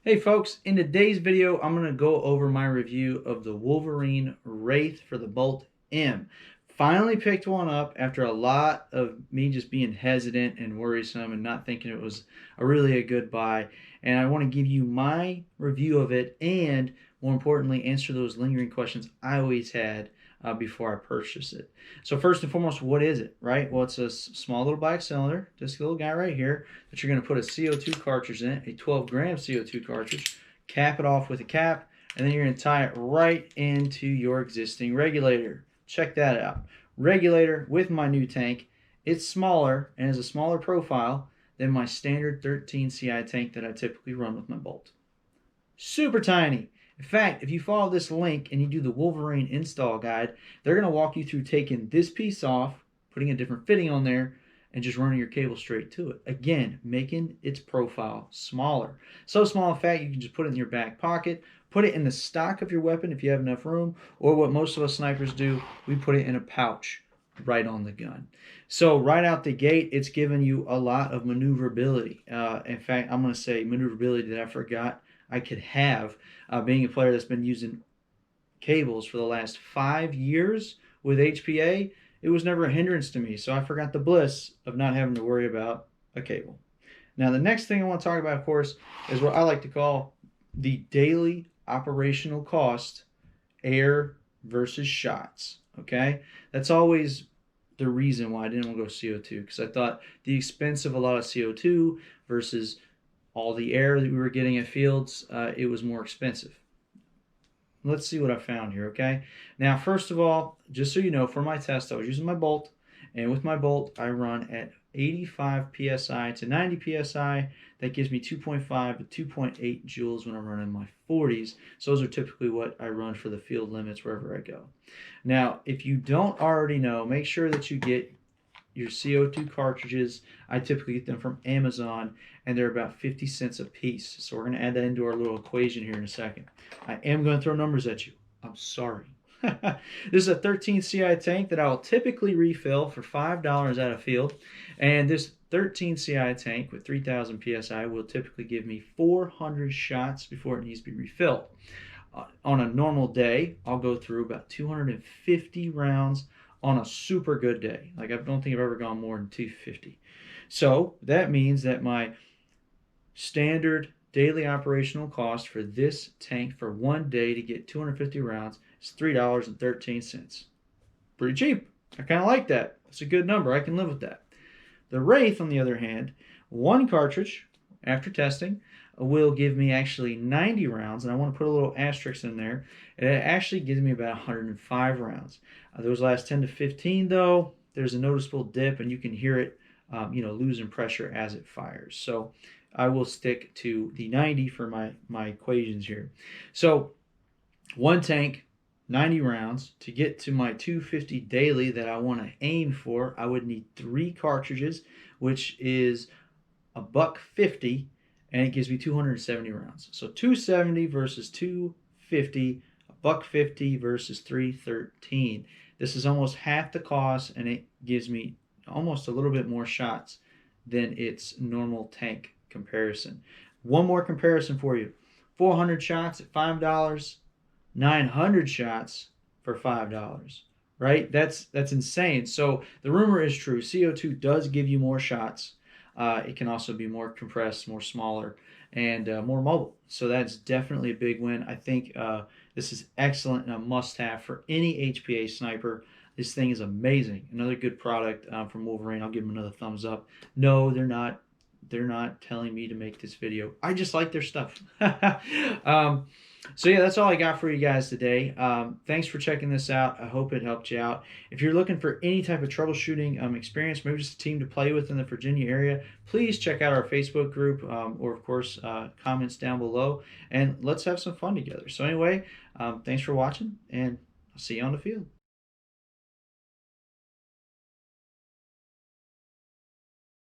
Hey folks, in today's video, I'm going to go over my review of the Wolverine Wraith for the Bolt M. Finally picked one up after a lot of me just being hesitant and worrisome and not thinking it was a good buy. And I want to give you my review of it and, more importantly, answer those lingering questions I always had before I purchased it. So first and foremost, what is it, right? Well, it's a small little black cylinder, this little guy right here, that you're going to put a CO2 cartridge in, a 12-gram CO2 cartridge, cap it off with a cap, and then you're going to tie it right into your existing regulator. Check that out. Regulator with my new tank. It's smaller and has a smaller profile than my standard 13 CI tank that I typically run with my Bolt. Super tiny. In fact, if you follow this link and you do the Wolverine install guide, they're going to walk you through taking this piece off, putting a different fitting on there, and just running your cable straight to it. Again, making its profile smaller. So small, in fact, you can just put it in your back pocket, put it in the stock of your weapon if you have enough room, or what most of us snipers do, we put it in a pouch right on the gun. So right out the gate, it's given you a lot of maneuverability. In fact, I'm going to say maneuverability that I forgot I could have, being a player that's been using cables for the last 5 years with HPA. It was never a hindrance to me, so I forgot the bliss of not having to worry about a cable. Now, the next thing I want to talk about, of course, is what I like to call the daily operational cost, air versus shots. Okay, that's always the reason why I didn't want to go CO2, because I thought the expense of a lot of CO2 versus all the air that we were getting at fields, it was more expensive. Let's see what I found here, okay? Now, first of all, just so you know, for my test, I was using my Bolt, and with my Bolt, I run at 85 psi to 90 psi. That gives me 2.5 to 2.8 joules when I'm running my 40s. So those are typically what I run for the field limits wherever I go. Now, if you don't already know, make sure that you get your CO2 cartridges. I typically get them from Amazon, and they're about 50 cents a piece. So we're going to add that into our little equation here in a second. I am going to throw numbers at you. I'm sorry. This is a 13 CI tank that I will typically refill for $5 at a field. And this 13 CI tank with 3000 PSI will typically give me 400 shots before it needs to be refilled. On a normal day, I'll go through about 250 rounds on a super good day. Like, I don't think I've ever gone more than 250. So that means that my standard daily operational cost for this tank for one day to get 250 rounds is $3.13. Pretty cheap. I kind of like that. It's a good number. I can live with that. The Wraith, on the other hand, one cartridge, after testing, will give me actually 90 rounds, and I want to put a little asterisk in there. It actually gives me about 105 rounds. Those last 10 to 15, though, there's a noticeable dip, and you can hear it, losing pressure as it fires. So I will stick to the 90 for my equations here. So one tank, 90 rounds. To get to my 250 daily that I want to aim for, I would need 3 cartridges, which is $1.50, and it gives me 270 rounds. So 270 versus 250, $1.50 versus 313. This is almost half the cost, and it gives me almost a little bit more shots than its normal tank comparison. One more comparison for you: 400 shots at $5, 900 shots for $5. Right? That's insane. So the rumor is true. CO2 does give you more shots. It can also be more compressed, more smaller, and more mobile. So that's definitely a big win. I think this is excellent and a must-have for any HPA sniper. This thing is amazing. Another good product from Wolverine. I'll give them another thumbs up. No, they're not. They're not telling me to make this video. I just like their stuff. So yeah, that's all I got for you guys today. Thanks for checking this out. I hope it helped you out. If you're looking for any type of troubleshooting experience, maybe just a team to play with in the Virginia area, please check out our Facebook group, or of course comments down below, and let's have some fun together. So anyway, thanks for watching, and I'll see you on the field.